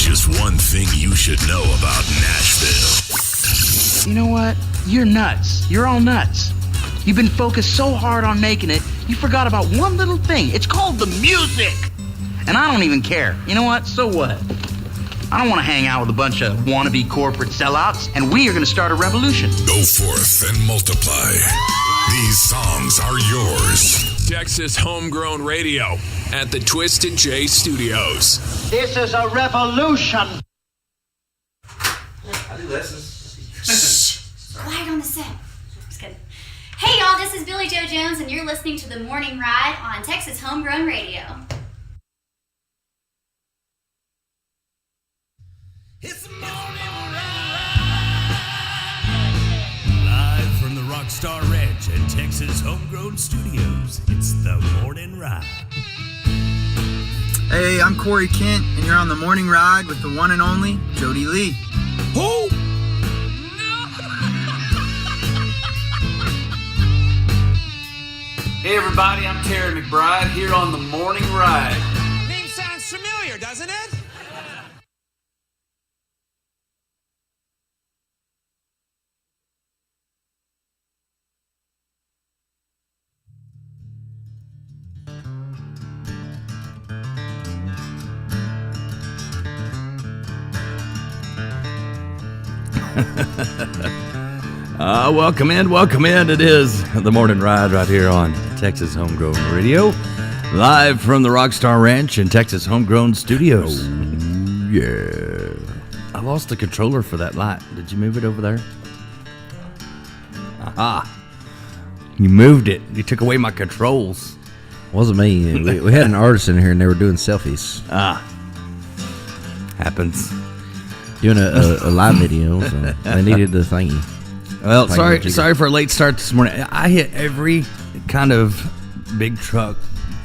just one thing you should know about Nashville. You know what? You're nuts. You're all nuts. You've been focused so hard on making it, you forgot about one little thing. It's called the music. And I don't even care. You know what? So what? I don't want to hang out with a bunch of wannabe corporate sellouts, and we are going to start a revolution. Go forth and multiply. These songs are yours. Texas Homegrown Radio at the Twisted J Studios. This is a revolution. Quiet on the set. Just kidding. Hey y'all, this is Billy Joe Jones, and you're listening to The Morning Ride on Texas Homegrown Radio. It's the morning ride. Live from the Rockstar Ranch at Texas Homegrown Studios, it's the morning ride. Hey, I'm Corey Kent, and you're on the morning ride with the one and only Jody Lee. Who? Hey everybody, I'm Terry McBride here on the morning ride. Name sounds familiar, doesn't it? Welcome in. It is the morning ride right here on Texas Homegrown Radio, live from the Rockstar Ranch in Texas Homegrown Studios. Oh, yeah. I lost the controller for that light. Did you move it over there? Aha. You moved it. You took away my controls. Wasn't me. We had an artist in here and they were doing selfies. Happens. Doing a live video, so they needed the thingy. Well, sorry for a late start this morning. I hit every kind of big truck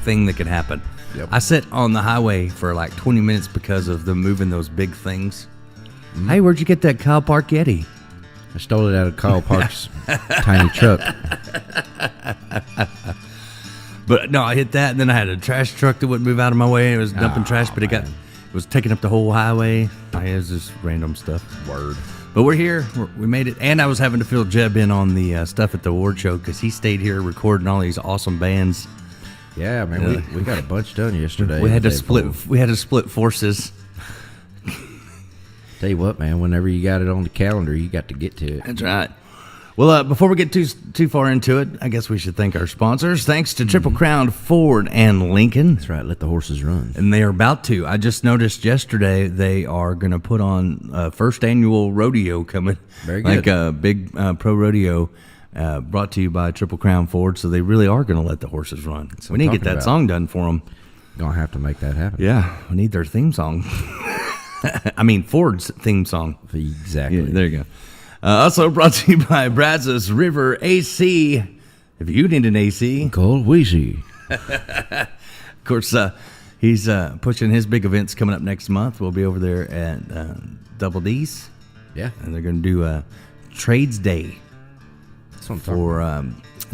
thing that could happen. Yep. I sat on the highway for like 20 minutes because of them moving those big things. Hey, where'd you get that Kyle Park Yeti? I stole it out of Kyle Park's tiny truck. But no, I hit that, and then I had a trash truck that wouldn't move out of my way. It was dumping trash, but it was taking up the whole highway. It was just random stuff. Word. But we're here. We made it. And I was having to fill Jeb in on the stuff at the award show because he stayed here recording all these awesome bands. Yeah, man, we got a bunch done yesterday. We had to split forces. Tell you what, man, whenever you got it on the calendar, you got to get to it. That's right. Well, before we get too far into it, I guess we should thank our sponsors. Thanks to Triple Crown Ford and Lincoln. That's right. Let the horses run. And they are about to. I just noticed yesterday they are going to put on first annual rodeo coming. Very good. Like a big pro rodeo brought to you by Triple Crown Ford. So they really are going to let the horses run. We need to get that song done for them. Gonna have to make that happen. Yeah, we need their theme song. I mean, Ford's theme song. Exactly. Yeah, there you go. Also brought to you by Brazos River AC. If you need an AC, call Weezy. Of course, he's pushing his big events coming up next month. We'll be over there at Double D's. Yeah. And they're going to do a Trades Day. That's what I'm for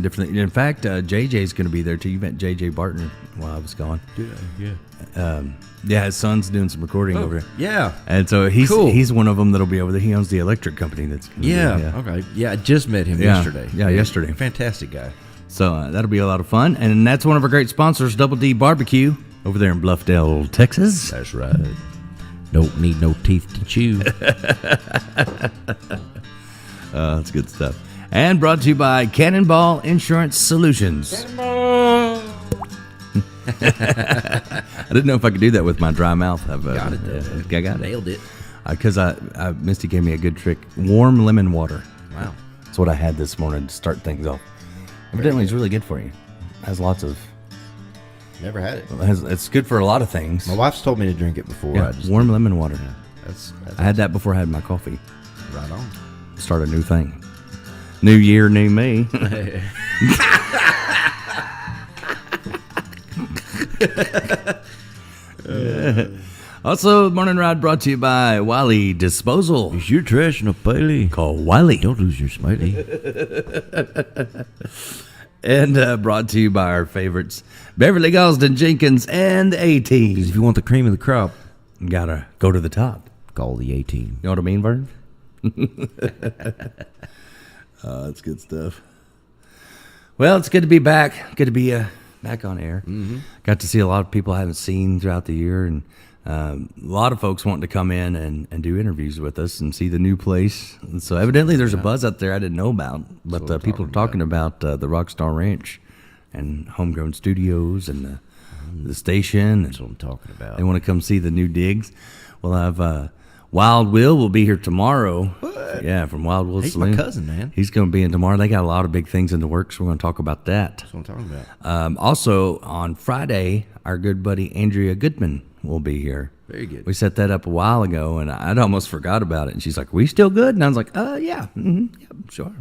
different. In fact, JJ's going to be there too. You met JJ Barton while I was gone. Yeah. Yeah, his son's doing some recording over there. Yeah. And so he's one of them that'll be over there. He owns the electric company that's going to be there. Okay. Yeah, I just met him yesterday. Yeah, yesterday. Fantastic guy. So that'll be a lot of fun. And that's one of our great sponsors, Double D Barbecue, over there in Bluffdale, Texas. That's right. Don't need no teeth to chew. That's good stuff. And brought to you by Cannonball Insurance Solutions. Cannonball! I didn't know if I could do that with my dry mouth. I got it. Nailed it. Because Misty gave me a good trick. Warm lemon water. Wow. That's what I had this morning to start things off. Evidently, it's really good for you. It has lots of... Never had it. It's good for a lot of things. My wife's told me to drink it before. Yeah, warm lemon water. Yeah, that's I had that before I had my coffee. Right on. Start a new thing. New year, new me. Also, Morning Ride brought to you by Wiley Disposal. Is your trash in a Bailey? Call Wiley. Don't lose your smiley. And brought to you by our favorites, Beverly Gosden Jenkins and A-Team. Because if you want the cream of the crop, gotta go to the top. Call the A-team. You know what I mean, Vern? That's good stuff. Well, it's good to be back. Good to be back on air. Got to see a lot of people I haven't seen throughout the year, and a lot of folks wanting to come in and do interviews with us and see the new place. And so evidently there's a buzz out there I didn't know about, but people are talking about the Rockstar Ranch and Homegrown Studios and the station. That's what I'm talking about. They want to come see the new digs. Well, I've Wild Will be here tomorrow. What? Yeah, from Wild Will He's Saloon. my cousin, man. He's going to be in tomorrow. They got a lot of big things in the works. We're going to talk about that. That's what I'm talking about. Also, on Friday, our good buddy Andrea Goodman will be here. Very good. We set that up a while ago, and I'd almost forgot about it. And she's like, "We still good?" And I was like, yeah, yeah, sure."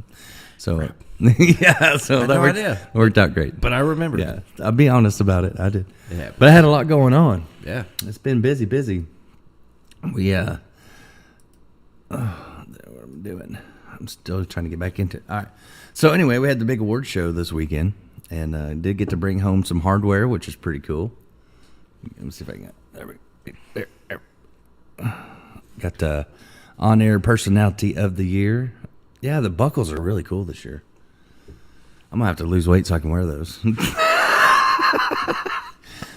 So, yeah, so that worked out great. But I remember. Yeah, I'll be honest about it. I did. Yeah. But I had a lot going on. Yeah. It's been busy. We, what I'm doing. I'm still trying to get back into it. All right. So anyway, we had the big award show this weekend, and did get to bring home some hardware, which is pretty cool. Let me see if I can. There. Got the on-air personality of the year. Yeah, the buckles are really cool this year. I'm gonna have to lose weight so I can wear those.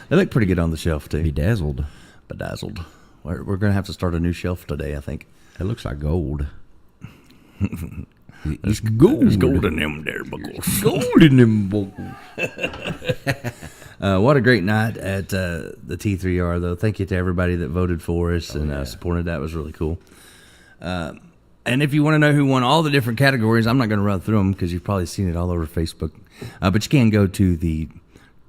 They look pretty good on the shelf too. Bedazzled. We're gonna have to start a new shelf today, I think. It looks like gold. There's gold in them there buckles. Gold in them buckles. What a great night at the T3R, though. Thank you to everybody that voted for us and supported. That was really cool. And if you want to know who won all the different categories, I'm not going to run through them because you've probably seen it all over Facebook. But you can go to the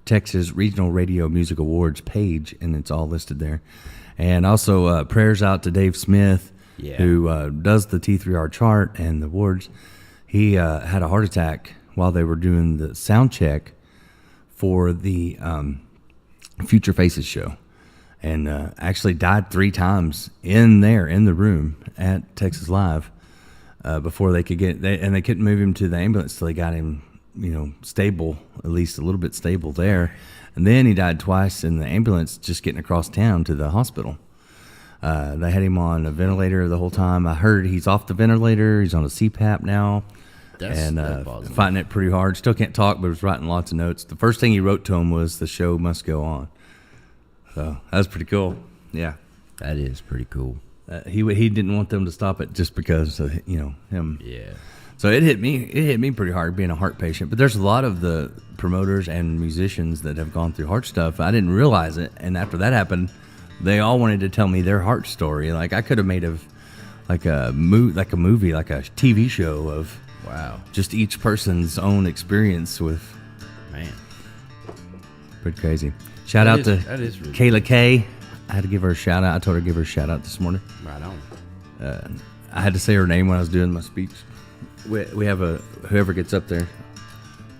Texas Regional Radio Music Awards page, and it's all listed there. And also prayers out to Dave Smith, who does the T3R chart and the awards. He had a heart attack while they were doing the sound check for the Future Faces show, and actually died 3 times in the room at Texas Live before they could they couldn't move him to the ambulance till they got him, stable, at least a little bit stable there. And then he died twice in the ambulance just getting across town to the hospital. They had him on a ventilator the whole time. I heard he's off the ventilator. He's on a CPAP now. That's fighting it pretty hard. Still can't talk, but was writing lots of notes. The first thing he wrote to him was, "The show must go on." So that was pretty cool. Yeah, that is pretty cool. He didn't want them to stop it just because of, him. Yeah. So it hit me pretty hard being a heart patient. But there's a lot of the promoters and musicians that have gone through heart stuff. I didn't realize it, and after that happened, they all wanted to tell me their heart story. Like I could have made a movie, like a TV show of. Wow. Just each person's own experience with. Man. Pretty crazy. Shout out to really Kayla K. I had to give her a shout out. I told her to give her a shout out this morning. Right on. I had to say her name when I was doing my speech. We have whoever gets up there,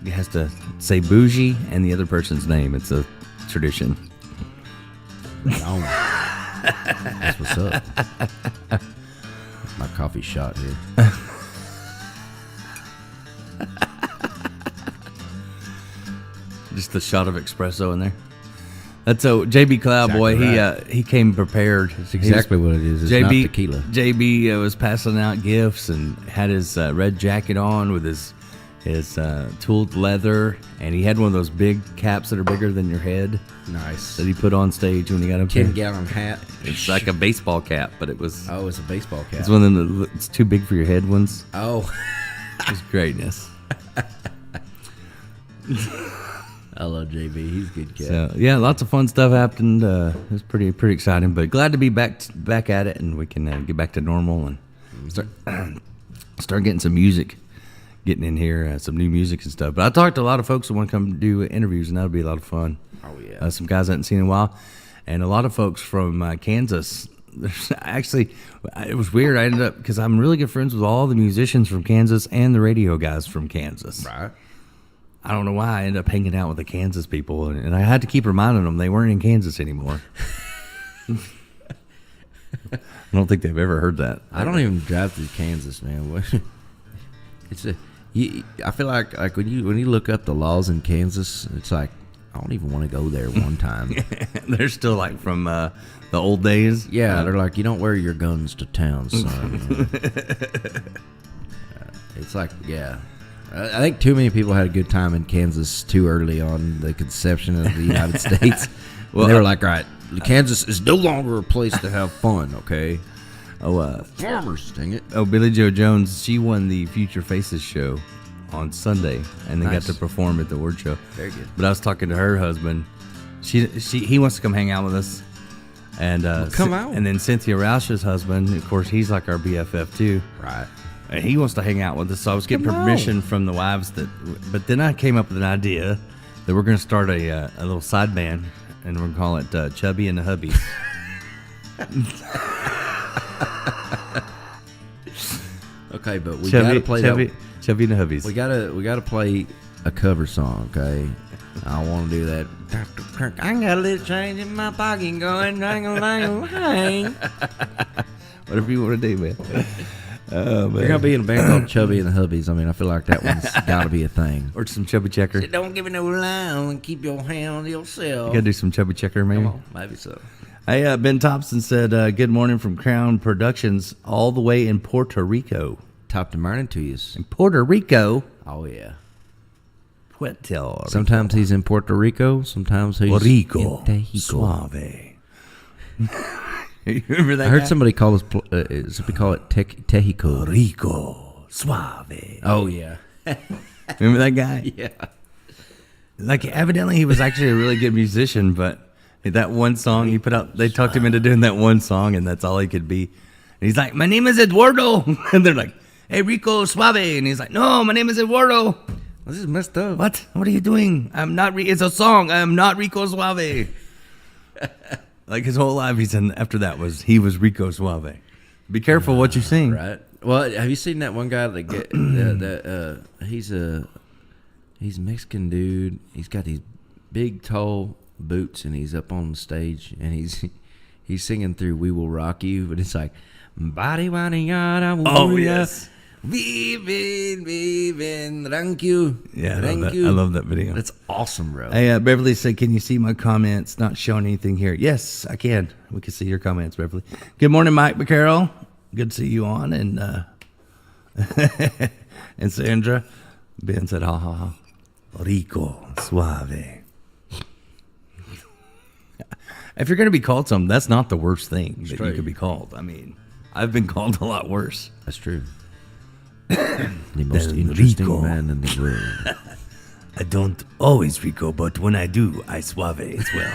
he has to say Bougie and the other person's name. It's a tradition. Right on. That's what's up. That's my coffee shot here. Just the shot of espresso in there. That's so JB Cloudboy. Exactly right. He came prepared. That's exactly what it is. It's not tequila. JB was passing out gifts and had his red jacket on with his tooled leather, and he had one of those big caps that are bigger than your head. Nice. That he put on stage when he got up there. 10-gallon hat. It's like a baseball cap, but it was. Oh, it's a baseball cap. It's one of them. It's too big for your head ones. Oh. It's greatness. I love JB. He's a good cat. So, yeah, lots of fun stuff happened. It was pretty exciting, but glad to be back at it, and we can get back to normal and start getting some music, getting in here, some new music and stuff. But I talked to a lot of folks that want to come do interviews, and that'll be a lot of fun. Oh yeah, some guys I hadn't seen in a while, and a lot of folks from Kansas. Actually, it was weird. I ended up because I'm really good friends with all the musicians from Kansas and the radio guys from Kansas. Right. I don't know why I ended up hanging out with the Kansas people, and I had to keep reminding them they weren't in Kansas anymore. I don't think they've ever heard that. I don't even drive through Kansas, man. I feel like when you look up the laws in Kansas, it's like I don't even want to go there one time. They're still like from the old days. Yeah, they're like, you don't wear your guns to town, son. It's like, yeah. I think too many people had a good time in Kansas too early on the conception of the United States. Well, they were like, all right, Kansas is no longer a place to have fun, okay? Farmers, dang it. Oh, Billy Joe Jones, she won the Future Faces show on Sunday, and they got to perform at the award show. Very good. But I was talking to her husband. He wants to come hang out with us. And come out. And then Cynthia Roush's husband, of course, he's like our BFF too. Right. And he wants to hang out with us. So I was getting permission from the wives but then I came up with an idea that we're going to start a little side band, and we're going to call it Chubby and the Hubbies. Okay, but we gotta play Chubby and the Hubbies. We gotta play a cover song, okay? I want to do that. I got a little change in my pocket going, hang. Whatever you want to do, man. Oh, man. You're gonna be in a band called Chubby and the Hubbies. I mean, I feel like that one's gotta be a thing. Or some Chubby Checker. So don't give me no line and keep your hand on yourself. You gotta do some Chubby Checker, maybe. Come on, maybe so. Hey, Ben Thompson said, good morning from Crown Productions, all the way in Puerto Rico. Top to morning to you. In Puerto Rico? Oh, yeah. Puerto Rico. Sometimes he's in Puerto Rico. Sometimes he's Rico. in Tejico. Suave. You remember that I heard guy? somebody call it Tejico. Rico. Suave. Oh, yeah. Remember that guy? Yeah. Like, evidently he was actually a really good musician, but that one song he put out, they talked him into doing that one song, and that's all he could be. And he's like, my name is Eduardo. And they're like, hey, Rico Suave. And he's like, no, my name is Eduardo. This is messed up. What? What are you doing? I'm not. It's a song. I am not Rico Suave. Like his whole life, he was Rico Suave. Be careful what you sing. Right. Well, have you seen that one guy he's a Mexican dude. He's got these big tall boots, and he's up on the stage, and he's singing through "We Will Rock You," but it's like, "Body, body, yada, oh yes, viven, thank you." Yeah, I love that video. That's awesome, bro. Hey, Beverly said, "Can you see my comments? Not showing anything here." Yes, I can. We can see your comments, Beverly. Good morning, Mike McCarroll. Good to see you on, and and Sandra. Ben said, "Ha ha ha, Rico Suave." If you're going to be called something, that's not the worst thing that you could be called. I mean, I've been called a lot worse. That's true. The most interesting man in the world. I don't always Rico, but when I do, I Suave as well.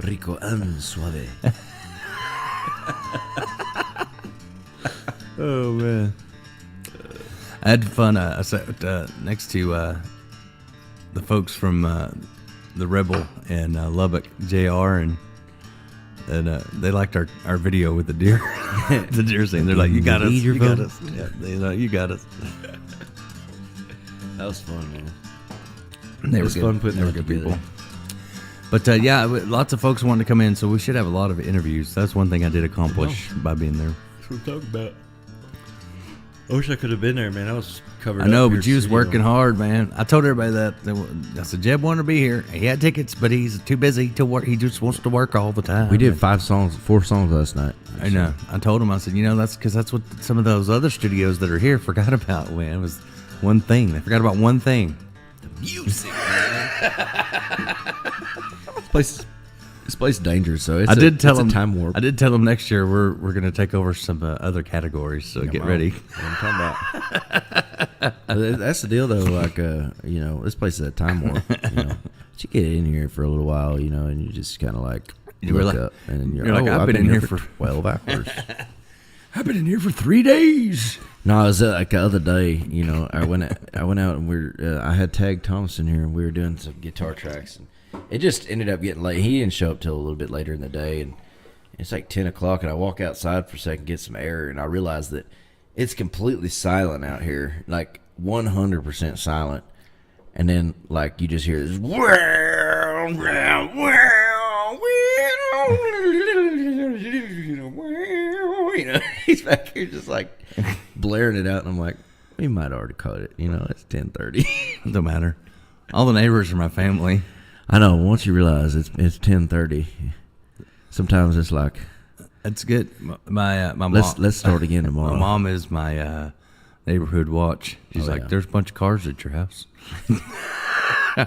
Rico and Suave. Oh, man. I had fun. I sat next to the folks from the Rebel in Lubbock, JR, and they liked our video with the deer, the deer scene. They're like, "You got us, you got us." Yeah, you got us. That was fun, man. They were fun putting that together. People. But yeah, lots of folks wanted to come in, so we should have a lot of interviews. That's one thing I did accomplish by being there. That's what we're talking about. I wish I could have been there, man. I was covered. I know, but you was working hard, man. I told everybody that. I said Jeb wanted to be here. He had tickets, but he's too busy to work. He just wants to work all the time. We did 4 songs last night. I know. I told him. I said, that's because that's what some of those other studios that are here forgot about. Man, it was one thing. They forgot about one thing. The music, man. This place is dangerous, so it's a time warp. I did tell them next year we're going to take over some other categories, so get ready. What I'm talking about. That's the deal, though. Like, this place is a time warp. But you get in here for a little while, and you just kind of like look up, and you're like, I've been in here for 12 hours. I've been in here for 3 days. No, it was like the other day. I went out and I had tagged Thomas in here, and we were doing some guitar tracks, and it just ended up getting late. He didn't show up till a little bit later in the day, and it's like 10 o'clock, and I walk outside for a second, get some air, and I realize that it's completely silent out here, like 100% silent. And then, like, you just hear this, he's back here just like blaring it out, and I'm like, We might already caught it. It's 10:30. Don't matter. All the neighbors are my family. I know. Once you realize it's 10:30, sometimes it's like, That's good. My mom. let's start again tomorrow. My mom is my neighborhood watch. She's like, "There's a bunch of cars at your house."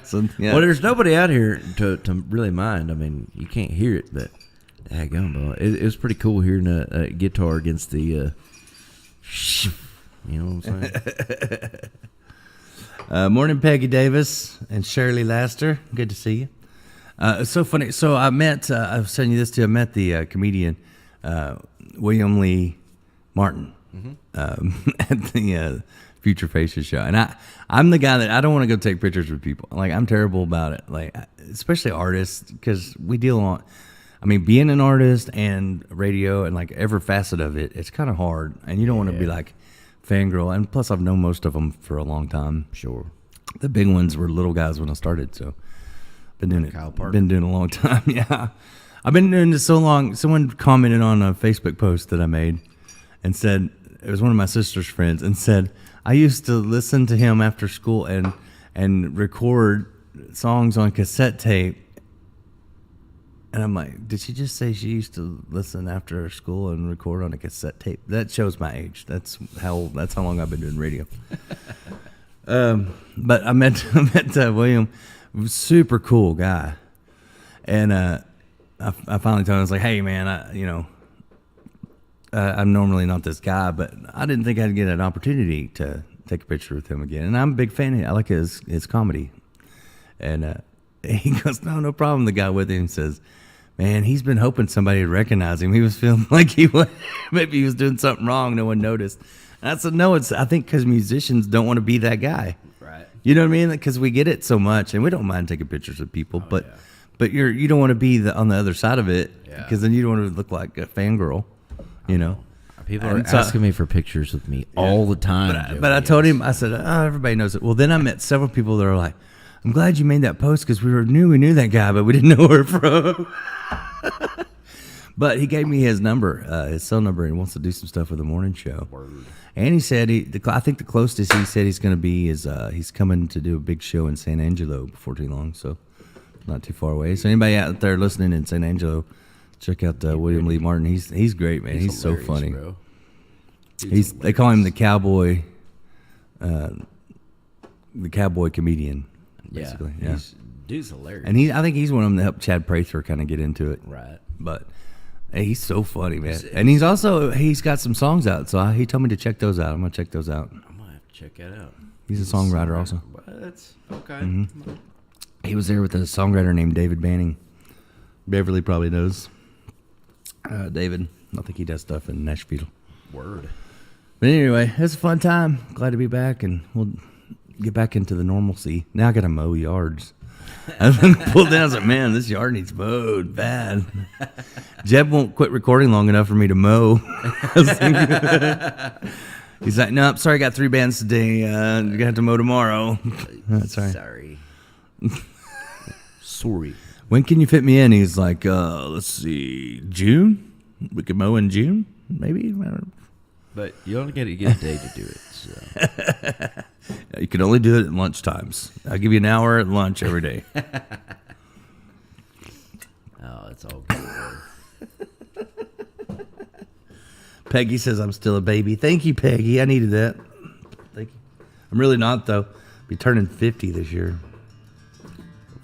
So, yeah. Well, there's nobody out here to really mind. I mean, you can't hear it, but daggone, boy, it was pretty cool hearing a guitar against the. You know what I'm saying? Morning, Peggy Davis and Shirley Laster. Good to see you. It's so funny. So I met. I was sending you this too. I met the comedian William Lee Martin at the Future Faces show, and I'm the guy that I don't want to go take pictures with people. Like, I'm terrible about it. Like, especially artists, because we deal on. I mean, being an artist and radio and like every facet of it, it's kind of hard, and you don't want to be like fangirl. And plus, I've known most of them for a long time. Sure. The big ones were little guys when I started, so been doing it. Kyle Parker. Been doing it a long time. Yeah, I've been doing this so long. Someone commented on a Facebook post that I made and said, it was one of my sister's friends, and said, I used to listen to him after school and record songs on cassette tape. And I'm like, did she just say she used to listen after school and record on a cassette tape? That shows my age. That's how long I've been doing radio. But I met William, super cool guy, and I finally told him, I was like, hey man, I'm normally not this guy, but I didn't think I'd get an opportunity to take a picture with him again. And I'm a big fan of it. I like his comedy. And he goes, no problem. The guy with him says, man, he's been hoping somebody would recognize him. He was feeling like maybe he was doing something wrong. No one noticed. And I said, no, I think because musicians don't want to be that guy. Right. You know what I mean? Because we get it so much, and we don't mind taking pictures of people, but you don't want to be on the other side of it, because then you don't want to look like a fangirl. People are asking me for pictures with me all the time. But I told him, I said, everybody knows it. Well, then I met several people that are like, I'm glad you made that post because we knew that guy, but we didn't know where from. But he gave me his number, his cell number, and wants to do some stuff with the morning show. Word. And he said, I think the closest he said he's going to be is he's coming to do a big show in San Angelo before too long, so not too far away. So anybody out there listening in San Angelo, check out William Lee Martin. He's great, man. He's so funny. Bro. They call him the cowboy comedian. Basically. Yeah. Dude's hilarious. And I think he's one of them that helped Chad Prather kind of get into it. Right. But hey, he's so funny, man. And he's got some songs out, so he told me to check those out. I'm gonna check those out. I'm gonna have to check that out. He's a songwriter also. What? Okay. Mm-hmm. He was there with a songwriter named David Banning. Beverly probably knows David. I think he does stuff in Nashville. Word. But anyway, it's a fun time. Glad to be back, and we'll get back into the normalcy. Now I got to mow yards. I pulled down. I was like, man, this yard needs mowed bad. Jeb won't quit recording long enough for me to mow. He's like, no, sorry, I got 3 bands today. You're going to have to mow tomorrow. Sorry. Sorry. When can you fit me in? He's like, let's see, June? We could mow in June, maybe? But you only get a day to do it. So. You can only do it at lunchtimes. I'll give you an hour at lunch every day. Oh, it's all good. Peggy says I'm still a baby. Thank you, Peggy. I needed that. Thank you. I'm really not, though. Be turning 50 this year.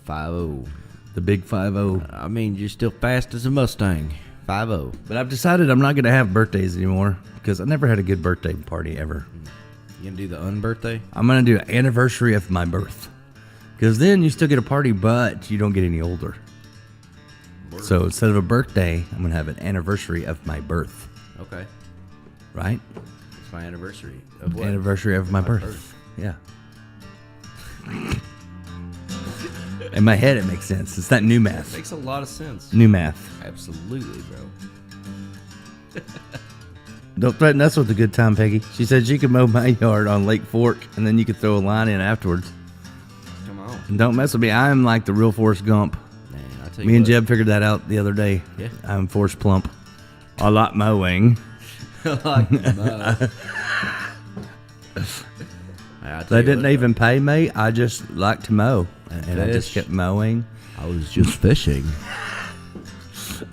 5-0. The big 5-0. I mean, you're still fast as a Mustang. 5-0. But I've decided I'm not going to have birthdays anymore because I never had a good birthday party ever. You going to do the unbirthday? I'm going to do an anniversary of my birth. Because then you still get a party, but you don't get any older. Word. So instead of a birthday, I'm going to have an anniversary of my birth. Okay. Right? It's my anniversary. Of what? Anniversary of my birth. Yeah. In my head, it makes sense. It's that new math. It makes a lot of sense. New math. Absolutely, bro. Don't threaten us with a good time, Peggy. She said she could mow my yard on Lake Fork, and then you could throw a line in afterwards. Come on. And don't mess with me. I am like the real Forrest Gump. Man, I'll tell you me and what. Jeb figured that out the other day. Yeah. I'm Forrest Plump. I like mowing. They didn't even pay me. I just like to mow, and I just kept mowing. I was just fishing.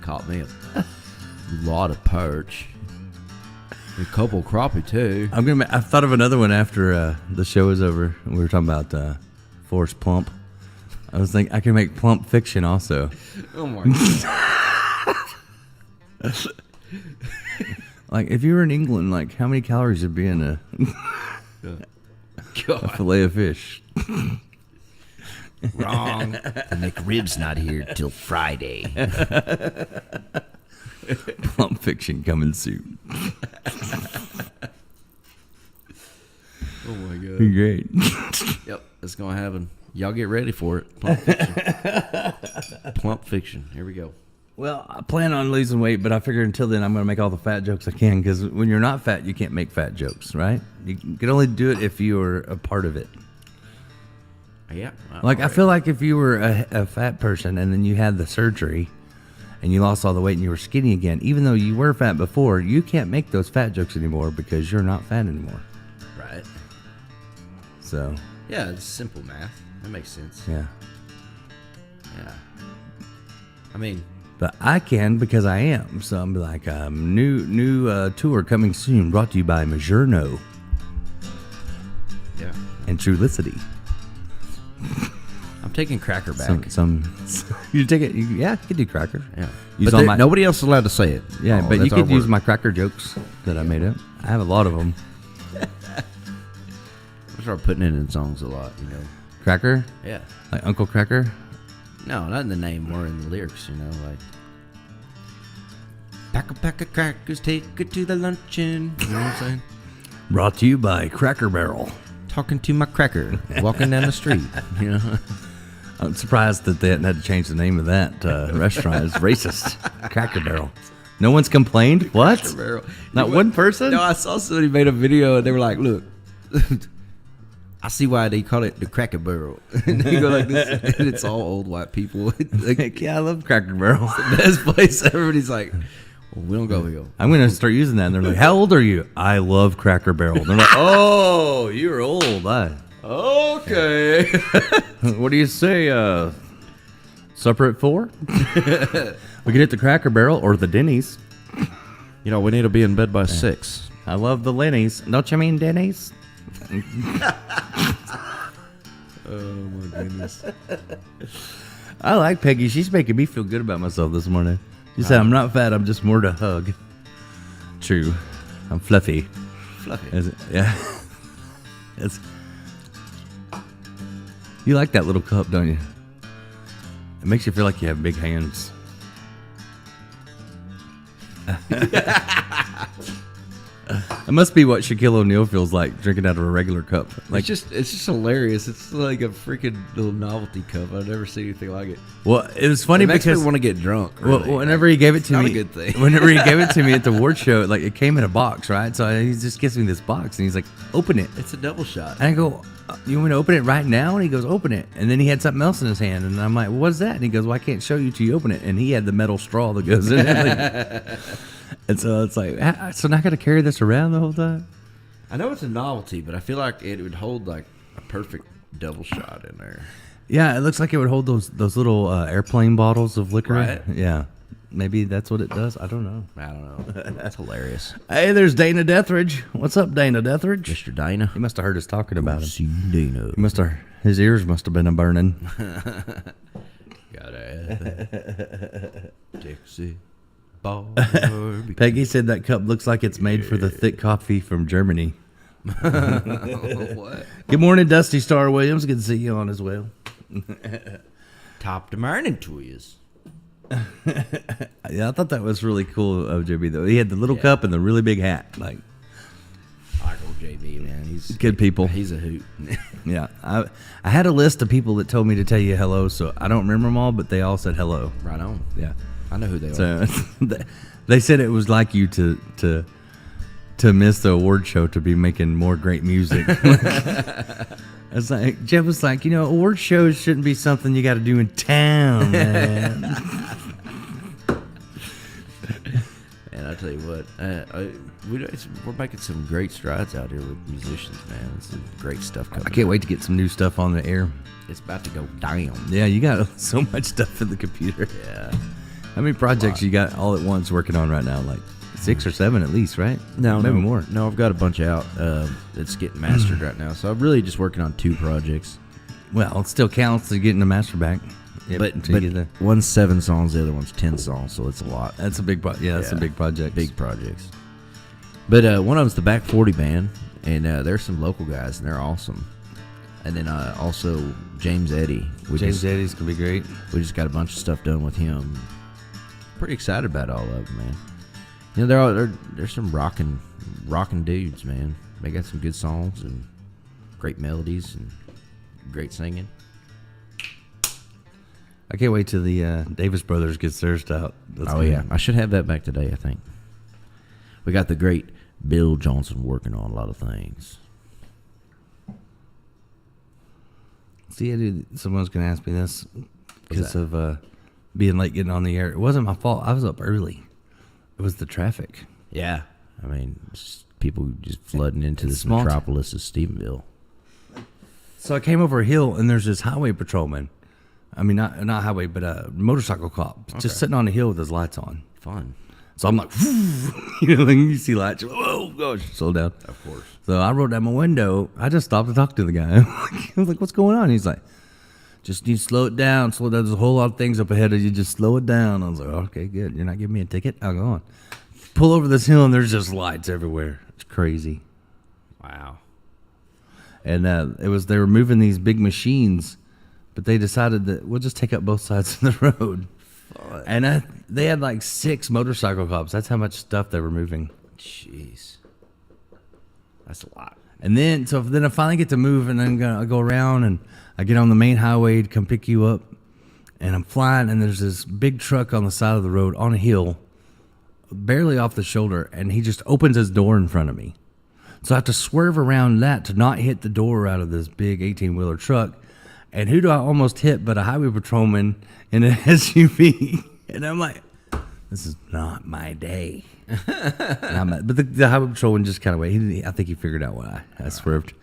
Caught me a lot of perch. A couple crappie too. I thought of another one after the show was over. We were talking about Forrest Plump. I was thinking I can make Plump Fiction also. Oh my god! Like if you were in England, like how many calories would be in a fillet of fish? Wrong. The McRib's not here till Friday. Plump Fiction coming soon. Oh my god! Be great. Yep, it's gonna happen. Y'all get ready for it. Plump Fiction. Plump Fiction. Here we go. Well, I plan on losing weight, but I figure until then I'm going to make all the fat jokes I can, because when you're not fat, you can't make fat jokes, right? You can only do it if you are a part of it. Yeah. Like, I feel like if you were a fat person and then you had the surgery and you lost all the weight and you were skinny again, even though you were fat before, you can't make those fat jokes anymore because you're not fat anymore. Right. So. Yeah, it's simple math. That makes sense. Yeah. Yeah. I mean. But I can because I am. So I'm like, new tour coming soon, brought to you by Majerno. Yeah. And Trulicity. I'm taking Cracker back. You take it? Yeah, you could do Cracker. Yeah. Use But nobody else is allowed to say it. Yeah, but you could use my Cracker jokes that I made up. I have a lot of them. I start putting it in songs a lot, you know. Cracker? Yeah. Like Uncle Cracker? No, not in the name, more in the lyrics, you know, like pack of crackers, take it to the luncheon. You know what I'm saying? Brought to you by Cracker Barrel. Talking to my cracker, walking down the street. You know, I'm surprised that they hadn't had to change the name of that restaurant. It's racist. Cracker Barrel. No one's complained? What? Cracker Barrel. Not one person? No, I saw somebody made a video and they were like, "Look, I see why they call it the Cracker Barrel." And they go like this, and it's all old white people. Like, yeah, I love Cracker Barrel. It's the best place. Everybody's like, well, we don't go here. I'm going to start using that. And they're like, how old are you? I love Cracker Barrel. And they're like, oh, you're old. Okay. What do you say? Supper at 4? We can hit the Cracker Barrel or the Denny's. You know, we need to be in bed by 6. I love the Lenny's. Don't you mean Denny's? Oh, my goodness. I like Peggy. She's making me feel good about myself this morning. She said, I'm not fat. I'm just more to hug. True. I'm fluffy. Fluffy. Yeah. It's. You like that little cup, don't you? It makes you feel like you have big hands. It must be what Shaquille O'Neal feels like drinking out of a regular cup. Like, it's just hilarious. It's like a freaking little novelty cup. I've never seen anything like it. Well, it was funny because because I want to get drunk. Really. Well, whenever he gave it to me, not a good thing. Whenever he gave it to me at the award show, like it came in a box, right? So he just gives me this box and he's like, "Open it." It's a double shot. And I go, "You want me to open it right now?" And he goes, "Open it." And then he had something else in his hand, and I'm like, "What's that?" And he goes, "Well, I can't show you till you open it." And he had the metal straw that goes in it. And so it's like, so now I got to carry this around the whole time. I know it's a novelty, but I feel like it would hold like a perfect double shot in there. Yeah, it looks like it would hold those little airplane bottles of liquor. Right. Yeah. Maybe that's what it does. I don't know. I don't know. That's hilarious. Hey, there's Dana Deathridge. What's up, Dana Deathridge? Mr. Dana. He must have heard us talking about him. See Dana. He must have. His ears must have been a burning. Gotta have Dixie. Peggy said that cup looks like it's made for the thick coffee from Germany. What? Good morning, Dusty Star Williams. Good to see you on as well. Top to morning to yous. Yeah, I thought that was really cool of JB though. He had the little cup and the really big hat. Like, I like old JB, man. He's good people. He's a hoot. Yeah, I had a list of people that told me to tell you hello, so I don't remember them all, but they all said hello. Right on. Yeah, I know who they are. So they said it was like you to miss the award show to be making more great music. It's like Jeff was like, award shows shouldn't be something you got to do in town, man. And I I tell you what, we're making some great strides out here with musicians, man. It's some great stuff coming. I can't wait to get some new stuff on the air. It's about to go down. Yeah, you got so much stuff in the computer. Yeah. How many projects you got all at once working on right now? Like 6 or 7 at least, right? Maybe more. No, I've got a bunch out. It's getting mastered right now, so I'm really just working on 2 projects. Well, it still counts to getting the master back. Yep, but one's 7 songs, the other one's 10 songs, so it's a lot. That's a big that's a big project. Big projects. But one of them's the Back 40 Band, and there's some local guys, and they're awesome. And then also James Eddy. James Eddy's going to be great. We just got a bunch of stuff done with him. Pretty excited about all of them, man. You know, they're some rocking dudes, man. They got some good songs and great melodies and great singing. I can't wait till the Davis Brothers gets theirs out. Yeah, I should have that back today, I think. We got the great Bill Johnson working on a lot of things. See, someone's going to ask me this because of being late getting on the air. It wasn't my fault. I was up early. It was the traffic. Yeah. I mean, people just flooding into this metropolis of Stephenville. So I came over a hill, and there's this highway patrolman. I mean, not highway, but a motorcycle cop just sitting on the hill with his lights on. Fun. So I'm like, you know, you see lights. Oh, gosh, slow down. Of course. So I rolled down my window. I just stopped to talk to the guy. I was like, what's going on? He's like, just need to slow it down. Slow down. There's a whole lot of things up ahead of you. Just slow it down. I was like, okay, good. You're not giving me a ticket? I'll go on. Pull over this hill, and there's just lights everywhere. It's crazy. Wow. And they were moving these big machines, but they decided that we'll just take up both sides of the road. Fun. And they had like 6 motorcycle cops. That's how much stuff they were moving. Jeez. That's a lot. And then I finally get to move, and then I go around, and I get on the main highway to come pick you up, and I'm flying, and there's this big truck on the side of the road on a hill, barely off the shoulder, and he just opens his door in front of me. So I have to swerve around that to not hit the door out of this big 18-wheeler truck. And who do I almost hit but a highway patrolman in an SUV? And I'm like, this is not my day. But the highway patrolman just kind of waited. I think he figured out why I swerved.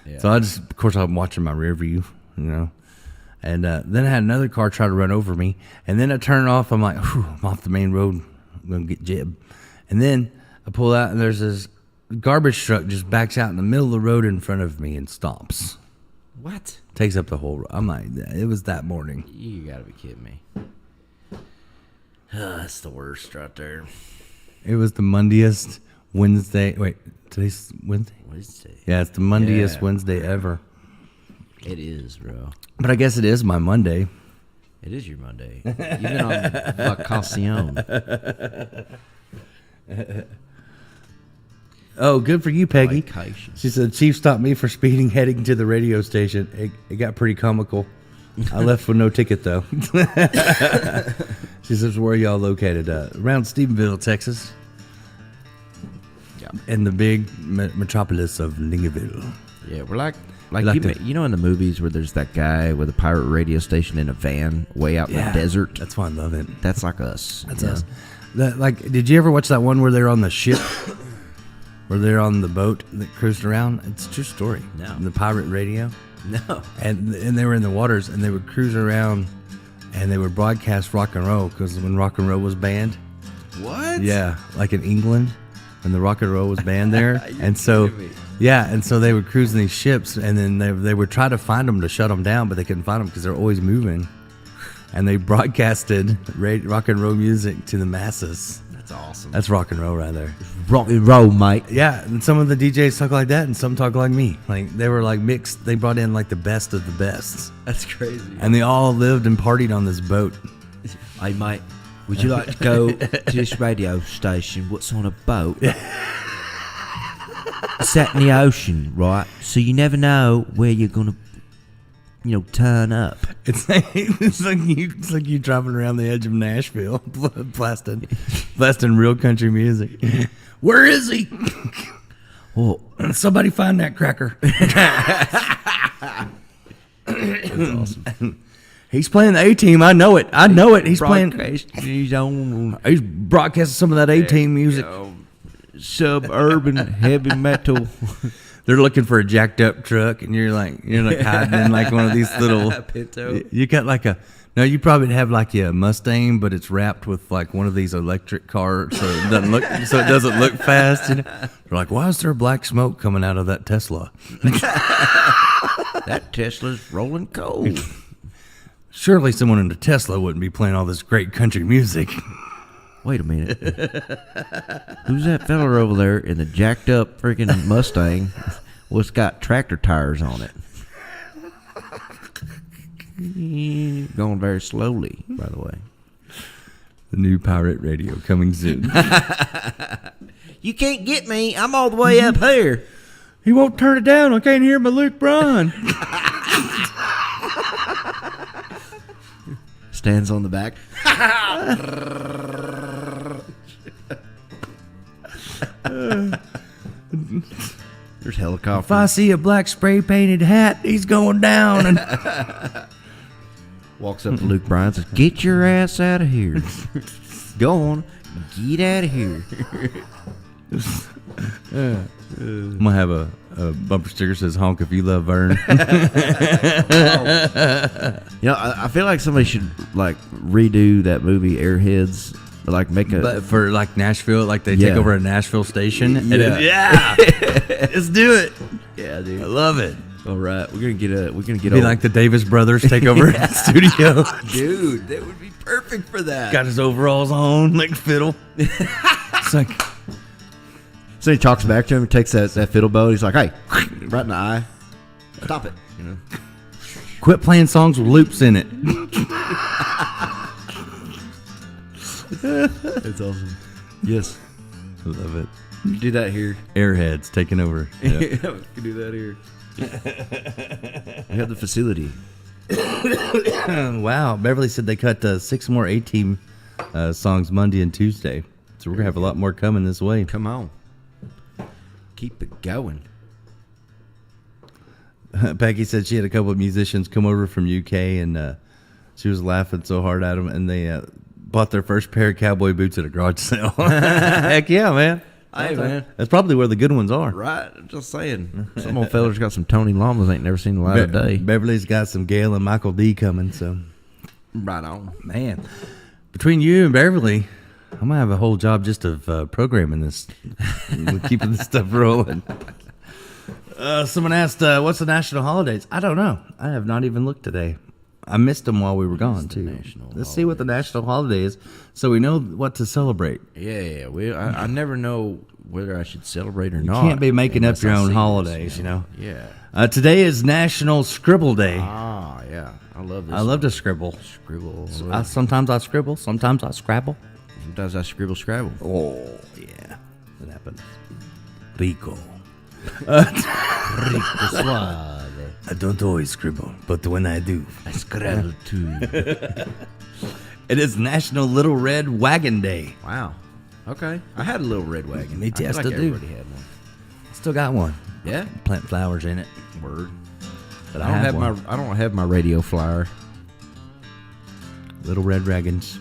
Yeah. So of course, I'm watching my rear view, you know. And then I had another car try to run over me. And then I turn off. I'm like, I'm off the main road. I'm going to get jibbed. And then I pull out, and there's this garbage truck just backs out in the middle of the road in front of me and stomps. What? Takes up the whole road. I'm like, it was that morning. You gotta be kidding me. That's the worst right there. It was the Mondiest Wednesday. Wait, today's Wednesday? Wednesday. Yeah, it's the Mondiest Wednesday ever. It is, bro. But I guess it is my Monday. It is your Monday. You've been on vacation. Oh, good for you, Peggy. Vacation. She said, Chief stopped me for speeding heading to the radio station. It got pretty comical. I left with no ticket, though. She says, where are y'all located? Around Stephenville, Texas. Yeah. In the big metropolis of Lingerville. Yeah, we're like you know in the movies where there's that guy with a pirate radio station in a van way out in the desert? That's why I love it. That's like us. That's us. Did you ever watch that one where they're on the ship? Where they're on the boat that cruised around? It's a true story. No. The pirate radio? No. And they were in the waters, and they would cruise around, and they would broadcast rock and roll, because when rock and roll was banned. What? Yeah, like in England, when the rock and roll was banned there. And so they would cruise in these ships, and then they would try to find them to shut them down, but they couldn't find them because they're always moving. And they broadcasted rock and roll music to the masses. That's awesome. That's rock and roll right there. Rock and roll, mate. Yeah, and some of the DJs talk like that, and some talk like me. Like, they were like mixed. They brought in like the best of the best. That's crazy. And they all lived and partied on this boat. Hey, mate, would you like to go to this radio station? What's on a boat? It's out in the ocean, right? So you never know where you're gonna, turn up. It's like you driving around the edge of Nashville, blasting real country music. Where is he? Well, somebody find that cracker. That's awesome. He's playing the A-Team. I know it. He's playing. He's on He's broadcasting some of that A-Team music. suburban heavy metal. They're looking for a jacked up truck, and you're like hiding in like one of these little Pinto. You got like a no. You probably have like a Mustang, but it's wrapped with like one of these electric cars, so it doesn't look fast. They're like, why is there black smoke coming out of that Tesla? That Tesla's rolling coal. Surely someone in a Tesla wouldn't be playing all this great country music. Wait a minute. Who's that fella over there in the jacked up freaking Mustang? What's got tractor tires on it? Going very slowly, by the way. The new pirate radio coming soon. You can't get me. I'm all the way up here. He won't turn it down. I can't hear my Luke Bryan. Stands on the back. There's helicopter. If I see a black spray painted hat, he's going down. And Walks up to Luke Bryan and says, "Get your ass out of here. Go on. Get out of here." I'm gonna have a bumper sticker that says "Honk if you love Vern." I feel like somebody should like redo that movie Airheads, like make a But for like Nashville, like they Yeah. take over a Nashville station. And Yeah. Let's do it. yeah, dude. I love it. All right, we're gonna get Be like the Davis brothers take over the studio. dude. That would be perfect for that. Got his overalls on, like fiddle. It's like So he talks back to him, takes that fiddle bow. He's like, "Hey, right in the eye, stop it." quit playing songs with loops in it. That's awesome. Yes, I love it. we can do that here. Airheads taking over. Yeah. We can do that here. We have the facility. Wow, Beverly said they cut 6 more A-Team songs Monday and Tuesday, so we're gonna have a lot more coming this way. Come on, keep it going. Becky said she had a couple of musicians come over from UK, and she was laughing so hard at them, and they bought their first pair of cowboy boots at a garage sale. Heck yeah, man! Hey, man. That's probably where the good ones are. Right, I'm just saying. Some old fellas got some Tony Llamas ain't never seen the light of day. Beverly's got some Gail and Michael D coming, so Right on. man, between you and Beverly, I'm gonna have a whole job just of programming this, keeping this stuff rolling. Someone asked, "What's the national holidays?" I don't know. I have not even looked today. I missed them while we were gone too. Let's see what the national holiday is, so we know what to celebrate. Yeah. I never know whether I should celebrate or You not. can't be making up unless your I own see holidays, this, you know. Yeah. Today is National Scribble Day. Ah, yeah. I love this. I love to scribble. scribble. Sometimes I scribble, sometimes I scrabble. Sometimes I scribble scrabble. Oh, yeah. That happens. Rico. I don't always scribble, but when I do, I scrabble too. it is National Little Red Wagon Day. Wow. Okay. I had a little red wagon. Me I too, feel I like still do. everybody had one. Still got one. Yeah. Plant flowers in it. Word. But I don't have one. I don't have my radio flyer. Little Red Wagons.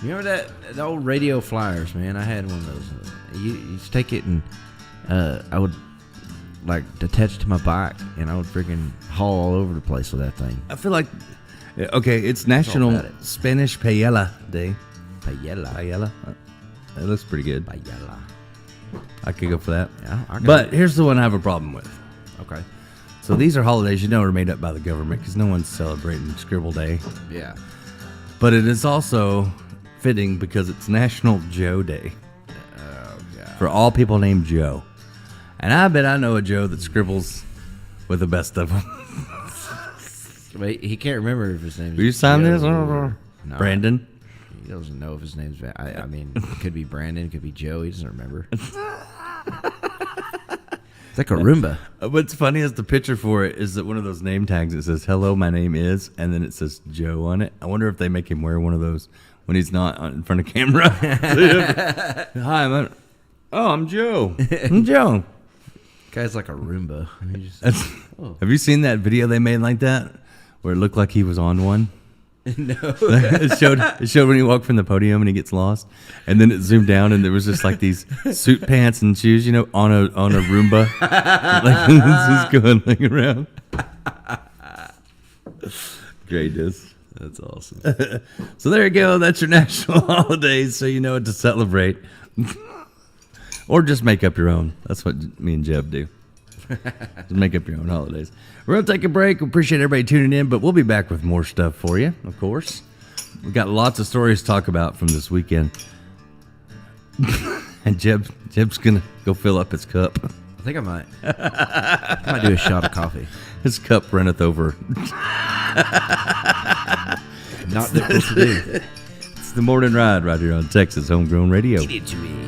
You remember the old radio flyers, man? I had one of those. You just take it and I would like attach it to my bike, and I would freaking haul all over the place with that thing. I feel like, okay, it's National about it. Spanish Paella Day. Paella. Paella. That looks pretty good. Paella. I could go for that. Yeah, I got But it. here's the one I have a problem with. Okay. So these are holidays you know are made up by the government because no one's celebrating Scribble Day. Yeah. But it is also fitting because it's National Joe Day. Oh god. For all people named Joe. And I bet I know a Joe that scribbles with the best of them. Wait, he can't remember if his name's Will you sign Joe this? or- No, Brandon? He doesn't know if his name's. I mean, it could be Brandon, it could be Joe. He doesn't remember. It's like a Roomba. What's funny is the picture for it is that one of those name tags that says, "Hello, my name is," and then it says Joe on it. I wonder if they make him wear one of those when he's not in front of camera. Hi, I'm Joe. I'm Joe. Guy's like a Roomba. Have you seen that video they made like that? where it looked like he was on one. No. it showed when he walked from the podium and he gets lost, and then it zoomed down and there was just like these suit pants and shoes, on a Roomba, like this is going like around. Greatness. That's awesome. So there you go. That's your national holidays, so you know what to celebrate, or just make up your own. That's what me and Jeb do. Just make up your own holidays. We're going to take a break. We appreciate everybody tuning in, but we'll be back with more stuff for you, of course. We've got lots of stories to talk about from this weekend. And Jeb's going to go fill up his cup. I think I might. I might do a shot of coffee. His cup runneth over. Not difficult to do. It's the morning ride right here on Texas Homegrown Radio. Give it to me.